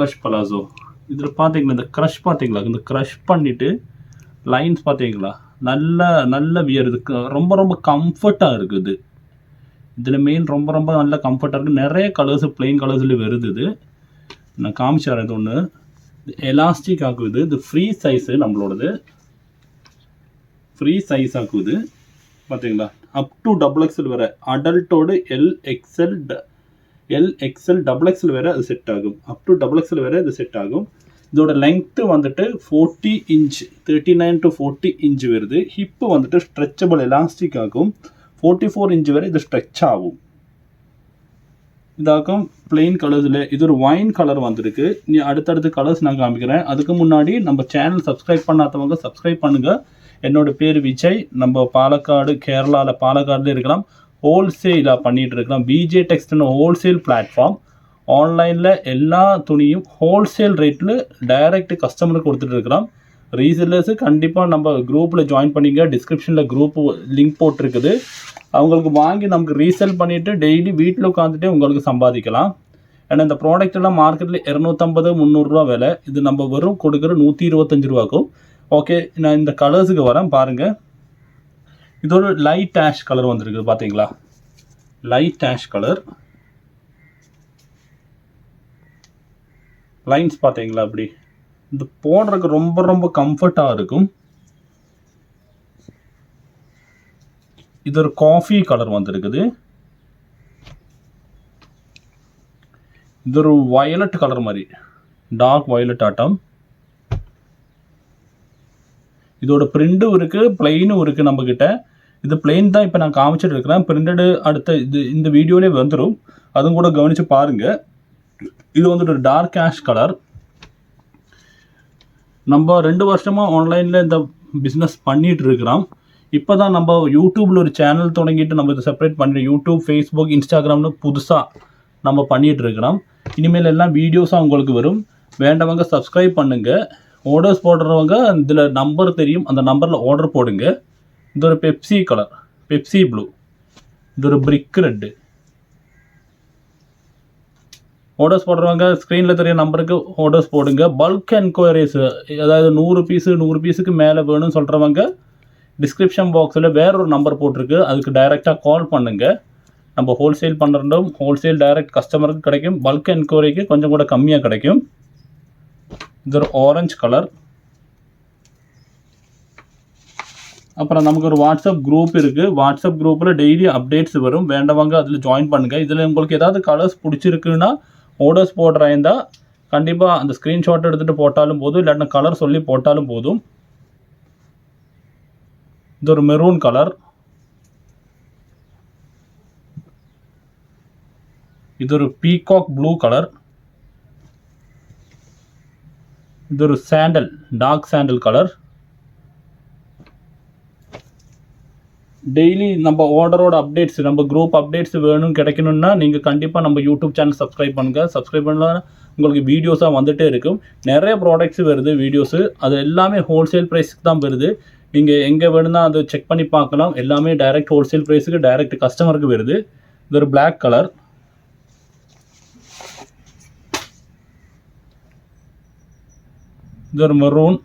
Crush palazzo. இதில் பார்த்தீங்களா இந்த க்ரஷ் பார்த்தீங்களா, இந்த க்ரஷ் பண்ணிவிட்டு லைன்ஸ் பார்த்தீங்களா, நல்ல நல்ல வியர். இதுக்கு ரொம்ப ரொம்ப கம்ஃபர்ட்டாக இருக்குது. இதில் மெயின் ரொம்ப ரொம்ப நல்ல கம்ஃபர்ட்டாக இருக்குது. நிறைய கலர்ஸ் பிளெயின் கலர்ஸில் வருது. இது நான் காமிச்சாரேன். இது ஒன்று எலாஸ்டிக் ஆகுது. இது ஃப்ரீ சைஸு, நம்மளோடது ஃப்ரீ சைஸ் ஆகுது பார்த்தீங்களா. அப் டு XXL வரை அடல்ட்டோடு எல்எக்ஸ்எல் XXL வரை அது செட் ஆகும். அப் டு XXL வரை இது செட் ஆகும். இதோட லெங்க்த்து வந்துட்டு 40 இன்ச், 39 to 40 இன்ச் வருது. ஹிப்பு வந்துட்டு ஸ்ட்ரெச்சபிள் எலாஸ்டிக் ஆகும். 44 இன்ச் வரை இது ஸ்ட்ரெச் ஆகும். இதாகும் பிளெயின் கலர்ஸில். இது ஒரு ஒயின் கலர் வந்திருக்கு. நீ அடுத்தடுத்த கலர்ஸ் நான் காமிக்கிறேன். அதுக்கு முன்னாடி நம்ம சேனல் சப்ஸ்கிரைப் பண்ணாதவங்க சப்ஸ்கிரைப் பண்ணுங்கள். என்னோட பேர் விஜய். நம்ம பாலக்காடு, கேரளாவில் பாலக்காடுல இருக்கலாம். ஹோல்சேலாக பண்ணிகிட்டு இருக்கலாம். பிஜே டெக்ஸ்ட்னு ஹோல்சேல் பிளாட்ஃபார்ம். ஆன்லைனில் எல்லா துணியும் ஹோல்சேல் ரேட்டில் டைரக்ட் கஸ்டமருக்கு கொடுத்துட்டு இருக்கலாம். ரீசெல்லர்ஸு கண்டிப்பாக நம்ம குரூப்பில் ஜாயின் பண்ணிங்க. டிஸ்கிரிப்ஷனில் குரூப் லிங்க் போட்டிருக்குது. அவங்களுக்கு வாங்கி நமக்கு ரீசேல் பண்ணிவிட்டு டெய்லி வீட்டில் உட்காந்துட்டே உங்களுக்கு சம்பாதிக்கலாம். ஏன்னா இந்த ப்ராடக்ட் எல்லாம் மார்க்கெட்டில் 250, 300 விலை. இது நம்ம வெறும் கொடுக்குற 125 ரூபாக்கும். ஓகே, நான் இந்த கலர்ஸுக்கு வரேன் பாருங்கள். இது ஒரு லைட் ஆஷ் கலர் வந்திருக்கு பார்த்தீங்களா, லைட் ஆஷ் கலர். லைன்ஸ் பார்த்தீங்களா, அப்படி இது போடுறதுக்கு ரொம்ப ரொம்ப கம்ஃபர்ட்டாக இருக்கும். இது ஒரு காஃபி கலர் வந்திருக்குது. இது ஒரு வயலட் கலர் மாதிரி, டார்க் வயலட் ஆட்டம். இதோட பிரிண்டும் இருக்குது, பிளெயினும் இருக்குது நம்மக்கிட்ட. இது பிளெயின் தான் இப்போ நான் காமிச்சிட்டு இருக்கிறேன். பிரிண்டடு அடுத்த இந்த வீடியோலேயே வந்துடும், அதுவும் கூட கவனித்து பாருங்கள். இது வந்துட்டு ஒரு டார்க் ஆஷ் கலர். நம்ம 2 வருஷமாக ஆன்லைனில் இந்த பிஸ்னஸ் பண்ணிகிட்டு இருக்கிறோம். இப்போ தான் நம்ம யூடியூப்பில் ஒரு சேனல் தொடங்கிட்டு நம்ம இதை செப்பரேட் பண்ணி யூடியூப், ஃபேஸ்புக், இன்ஸ்டாகிராம்னு புதுசாக நம்ம பண்ணிகிட்டு இருக்கிறோம். இனிமேல் எல்லாம் வீடியோஸாக உங்களுக்கு வரும். வேண்டவங்க சப்ஸ்கிரைப் பண்ணுங்கள். ஆர்டர்ஸ் போடுறவங்க இதில் நம்பர் தெரியும், அந்த நம்பரில் ஆர்டர் போடுங்க. இது ஒரு பெப்சி கலர், பெப்சி ப்ளூ. இது ஒரு பிரிக் ரெட்டு. ஆர்டர்ஸ் போடுறவங்க ஸ்க்ரீனில் தெரிய நம்பருக்கு ஆர்டர்ஸ் போடுங்க. பல்க் என்கொயரிஸ், அதாவது 100 பீஸுக்கு மேலே வேணும்னு சொல்கிறவங்க டிஸ்கிரிப்ஷன் பாக்ஸில் வேறொரு நம்பர் போட்டிருக்கு, அதுக்கு டைரெக்டாக கால் பண்ணுங்கள். நம்ம ஹோல்சேல் பண்ணுறோம். ஹோல்சேல் டைரக்ட் கஸ்டமருக்கு கிடைக்கும். பல்க் என்கொயரிக்கு கொஞ்சம் கூட கம்மியாக கிடைக்கும். இது ஒரு ஆரஞ்சு கலர். அப்புறம் நமக்கு ஒரு வாட்ஸ்அப் குரூப் இருக்குது. வாட்ஸ்அப் குரூப்பில் டெய்லி அப்டேட்ஸ் வரும். வேண்டவங்க அதில் ஜாயின் பண்ணுங்கள். இதில் உங்களுக்கு ஏதாவது கலர்ஸ் பிடிச்சிருக்குன்னா ஆர்டர்ஸ் போடுறாயிருந்தா கண்டிப்பாக அந்த ஸ்க்ரீன்ஷாட் எடுத்துகிட்டு போட்டாலும் போதும், இல்லாட்டினா கலர் சொல்லி போட்டாலும் போதும். இது ஒரு மெரூன் கலர். இது ஒரு பீகாக் ப்ளூ கலர். இது ஒரு sandal, dark sandal colour. Daily நம்ம ஆர்டரோட அப்டேட்ஸ், நம்ம குரூப் அப்டேட்ஸ் வேணும் கிடைக்கணும்னா நீங்கள் கண்டிப்பாக நம்ம யூடியூப் சேனல் சப்ஸ்கிரைப் பண்ணுங்கள். சப்ஸ்கிரைப் பண்ணலாம், உங்களுக்கு வீடியோஸாக வந்துகிட்டே இருக்கும். நிறைய ப்ராடக்ட்ஸ் வருது வீடியோஸு. அது எல்லாமே ஹோல்சேல் ப்ரைஸுக்கு தான் வருது. நீங்கள் எங்கே வேணும்னா அதை செக் பண்ணி பார்க்கலாம். எல்லாமே டைரக்ட் ஹோல்சேல் ப்ரைஸுக்கு டைரக்ட் கஸ்டமருக்கு வருது. இது ஒரு பிளாக் கலர். இது ஒரு maroon,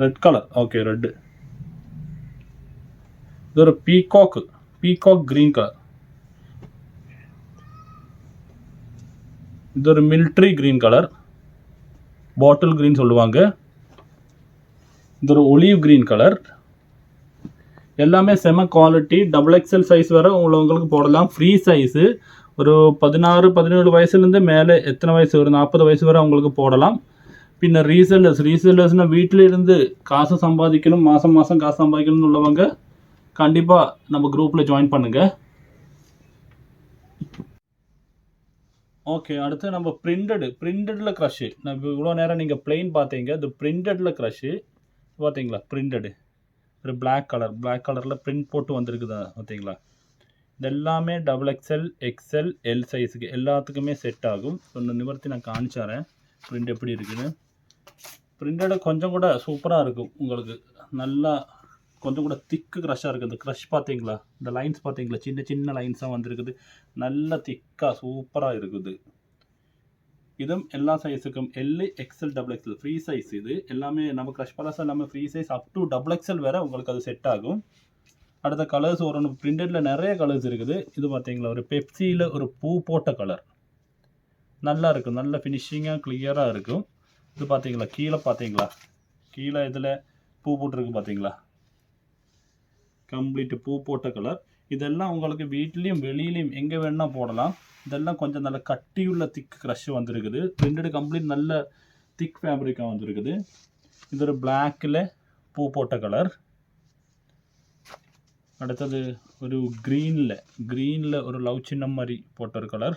red colour. Okay, red. இது ஒரு பீகாக் கிரீன் கலர். இது ஒரு military green colour, bottle green சொல்லுவாங்க. இது ஒரு ஒலிவ் கிரீன் கலர். எல்லாமே செம குவாலிட்டி. XXL சைஸ் வரை உங்களுக்கு போடலாம். Free size. ஒரு 16, 17 வயசுலேருந்து மேலே எத்தனை வயசு, ஒரு 40 வயசு வரை அவங்களுக்கு போடலாம். பின்ன ரீசெல்லர்ஸ்னால் வீட்டில் இருந்து காசு சம்பாதிக்கணும், மாதம் காசு சம்பாதிக்கணும்னு உள்ளவங்க கண்டிப்பாக நம்ம குரூப்பில் ஜாயின் பண்ணுங்கள். ஓகே, அடுத்து நம்ம பிரிண்டடில் க்ரஷ்ஷு. நான் இவ்வளோ நேரம் நீங்கள் பிளெயின் பார்த்தீங்க, இது பிரிண்டடில் க்ரஷ்ஷு பார்த்தீங்களா. பிரிண்டடு ஒரு பிளாக் கலரில் பிரிண்ட் போட்டு வந்திருக்குது பார்த்தீங்களா. இது எல்லாமே XXL, XL, L சைஸுக்கு எல்லாத்துக்குமே செட் ஆகும். ஒன்று நிவர்த்தி நான் காமிச்சாரேன் பிரிண்ட் எப்படி இருக்குன்னு. பிரிண்டடு கொஞ்சம் கூட சூப்பராக இருக்கும் உங்களுக்கு. நல்லா கொஞ்சம் கூட திக்கு க்ரஷ்ஷாக இருக்குது. இந்த க்ரஷ் பார்த்தீங்களா, இந்த லைன்ஸ் பார்த்தீங்களா, சின்ன சின்ன லைன்ஸாக வந்திருக்குது. நல்ல திக்காக சூப்பராக இருக்குது. இதுவும் எல்லா சைஸுக்கும் L, XL, double XL free size. இது எல்லாமே நம்ம க்ரஷ் பலாசா எல்லாமே free size up to double XL வேறு உங்களுக்கு அது செட் ஆகும். அடுத்த கலர்ஸ் ஒரு பிரிண்டடில் நிறைய கலர்ஸ் இருக்குது. இது பார்த்தீங்களா, ஒரு பெப்சியில் ஒரு பூ போட்ட கலர் நல்லா இருக்கும், நல்ல ஃபினிஷிங்காக கிளியராக இருக்கும். இது பார்த்தீங்களா, கீழே பார்த்தீங்களா, கீழே இதில் பூ போட்டிருக்கு பார்த்தீங்களா, கம்ப்ளீட்டு பூ போட்ட கலர். இதெல்லாம் உங்களுக்கு வீட்லேயும் வெளியிலையும் எங்கே வேணால் போடலாம். இதெல்லாம் கொஞ்சம் நல்ல கட்டியுள்ள திக் க்ரஷ் வந்திருக்குது. பிரிண்டடு கம்ப்ளீட் நல்ல திக் ஃபேப்ரிக்காக வந்திருக்குது. இது ஒரு பிளாக்கில் பூ போட்ட கலர். அடுத்தது ஒரு க்ரீனில் ஒரு லவ் சின்னம் மாதிரி போட்ட ஒரு கலர்.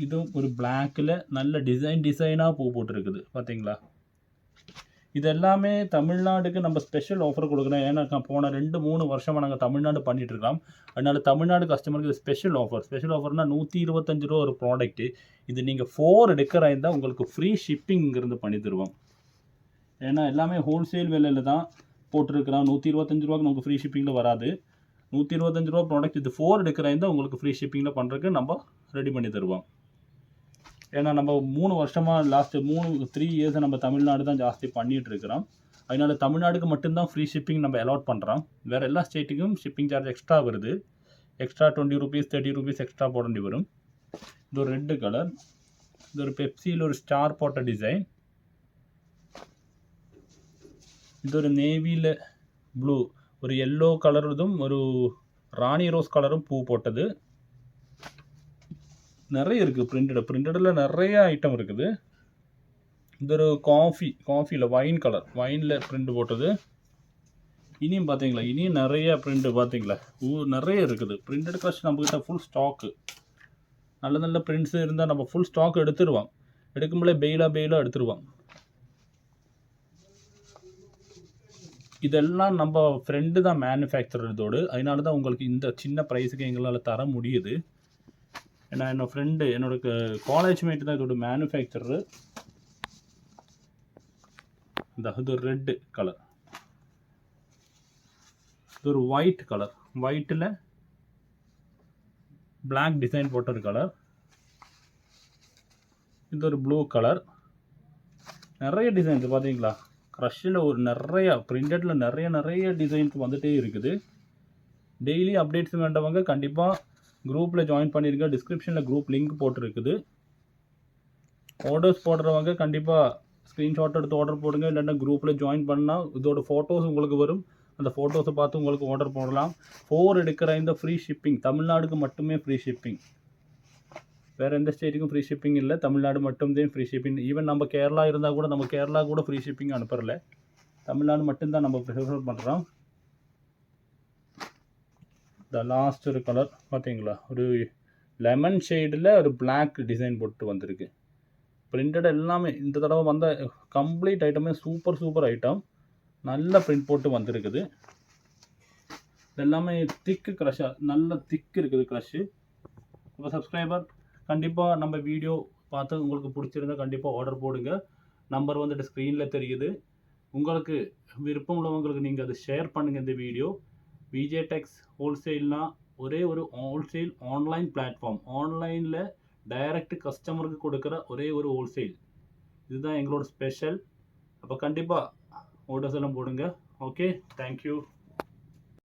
இதுவும் ஒரு பிளாக்கில் நல்ல டிசைனாக பூ போட்டிருக்குது பார்த்தீங்களா. இது எல்லாமே தமிழ்நாடுக்கு நம்ம ஸ்பெஷல் ஆஃபர் கொடுக்குறோம். ஏன்னா போன 2-3 வருஷமாக நாங்கள் தமிழ்நாடு பண்ணிகிட்டு இருக்கோம். அதனால் தமிழ்நாடு கஸ்டமருக்கு இது ஸ்பெஷல் ஆஃபர்னால் 125 ரூபா ஒரு ப்ராடக்ட்டு. இது நீங்கள் 4 எடுக்கிற இருந்தால் உங்களுக்கு ஃப்ரீ ஷிப்பிங் இருந்து பண்ணி தருவோம். ஏன்னா எல்லாமே ஹோல்சேல் விலையில் தான் போட்டிருக்கிறோம். 125 ரூபாய்க்கு நமக்கு ஃப்ரீ ஷிப்பிங்கில் வராது. 125 ரூபா ப்ராடக்ட் இது 4 எடுக்கிற இருந்தால் உங்களுக்கு ஃப்ரீ ஷிப்பிங்கில் பண்ணுறதுக்கு நம்ம ரெடி பண்ணி தருவோம். ஏன்னா நம்ம 3 வருஷமாக லாஸ்ட்டு 3-3 இயர்ஸை நம்ம தமிழ்நாடு தான் ஜாஸ்தி பண்ணிகிட்ருக்கிறோம். அதனால் தமிழ்நாடுக்கு மட்டும்தான் ஃப்ரீ ஷிப்பிங் நம்ம அலாட் பண்ணுறோம். வேறு எல்லா ஸ்டேட்டுக்கும் ஷிப்பிங் சார்ஜ் எக்ஸ்ட்ரா வருது. எக்ஸ்ட்ரா 20 ரூபீஸ் 30 ரூபீஸ் எக்ஸ்ட்ரா போட வேண்டி வரும். இது ஒரு ரெட்டு கலர். இது ஒரு பெப்சியில் ஒரு ஸ்டார் போட்ட டிசைன். இது ஒரு நேவியில் ப்ளூ, ஒரு எல்லோ கலருதும் ஒரு ராணி ரோஸ் கலரும் பூ போட்டது. நிறைய இருக்குது. பிரிண்டடில் நிறைய ஐட்டம் இருக்குது. இது ஒரு காஃபியில் வைனில் பிரிண்ட் போட்டது. இனியும் பார்த்தீங்களா, இனியும் நிறைய பிரிண்ட் பார்த்தீங்களா, நிறைய இருக்குது. பிரிண்டட் க்ரஷ் நம்மக்கிட்ட ஃபுல் ஸ்டாக்கு. நல்ல பிரிண்ட்ஸு இருந்தால் நம்ம ஃபுல் ஸ்டாக் எடுத்துருவோம். எடுக்கும்போதே பெயிலாக எடுத்துருவோம். இதெல்லாம் நம்ம ஃப்ரெண்டு தான் மேனுஃபேக்சரர் இதோடு. அதனால தான் உங்களுக்கு இந்த சின்ன ப்ரைஸுக்கு எங்களால் தர முடியுது. ஏன்னா என்னோடய ஃப்ரெண்டு, என்னோட காலேஜ் மேட்டு தான் இதோட மேனுஃபேக்சரரு. இது ரெட்டு கலர். இது ஒரு ஒயிட் கலர், ஒயிட்டில் பிளாக் டிசைன் போட்ட ஒரு கலர். இது ஒரு ப்ளூ கலர். நிறைய டிசைன்ஸ் பார்த்தீங்களா, க்ரஷ்ஷில் ஒரு நிறைய பிரிண்டடில் நிறைய டிசைன்ஸ் வந்துகிட்டே இருக்குது. டெய்லி அப்டேட்ஸ் வேண்டவங்க கண்டிப்பாக குரூப்பில் ஜாயின் பண்ணியிருக்க. டிஸ்கிரிப்ஷனில் குரூப் லிங்க் போட்டிருக்குது. ஆர்டர்ஸ் போடுறவங்க கண்டிப்பாக ஸ்க்ரீன்ஷாட் எடுத்து ஆர்டர் போடுங்க. இல்லைன்னா குரூப்பில் ஜாயின் பண்ணால் இதோட ஃபோட்டோஸ் உங்களுக்கு வரும். அந்த ஃபோட்டோஸை பார்த்து உங்களுக்கு ஆர்டர் போடலாம். 4 எடுக்கிற இந்த ஃப்ரீ ஷிப்பிங் தமிழ்நாடுக்கு மட்டுமே ஃப்ரீ ஷிப்பிங். வேறு எந்த ஸ்டேட்டுக்கும் ஃப்ரீ ஷிப்பிங் இல்லை. தமிழ்நாடு மட்டும்தான் ஃப்ரீ ஷிப்பிங். ஈவன் நம்ம கேரளா இருந்தால் கூட நம்ம கேரளா கூட ஃப்ரீ ஷிப்பிங் அனுப்புறல. தமிழ்நாடு மட்டும்தான் நம்ம ப்ரிஃபர் பண்ணுறோம். இந்த லாஸ்ட் ஒரு கலர் பார்த்தீங்களா, ஒரு லெமன் ஷேடில் ஒரு பிளாக் டிசைன் போட்டு வந்திருக்கு. பிரிண்டட் எல்லாமே இந்த தடவை வந்த கம்ப்ளீட் ஐட்டமே சூப்பர் ஐட்டம். நல்ல பிரிண்ட் போட்டு வந்திருக்குது. இதெல்லாமே திக்கு க்ரஷ்ஷாக நல்ல திக்கு இருக்குது க்ரஷ்ஷு. இப்போ சப்ஸ்கிரைபர் கண்டிப்பாக நம்ம வீடியோ பார்த்து உங்களுக்கு பிடிச்சிருந்தா கண்டிப்பாக ஆர்டர் போடுங்க. நம்பர் வந்துட்டு ஸ்க்ரீனில் தெரியுது. உங்களுக்கு விருப்பம் உள்ளவங்களுக்கு நீங்கள் அதை ஷேர் பண்ணுங்கள். இந்த வீடியோ விஜய் டெக்ஸ் ஹோல்சேல்னால் ஒரே ஒரு ஹோல்சேல் ஆன்லைன் பிளாட்ஃபார்ம். ஆன்லைனில் டைரக்ட் கஸ்டமருக்கு கொடுக்குற ஒரே ஒரு ஹோல்சேல். இதுதான் எங்களோட ஸ்பெஷல். அப்போ கண்டிப்பாக ஆர்டர்ஸ் எல்லாம் போடுங்க. Okay, thank you.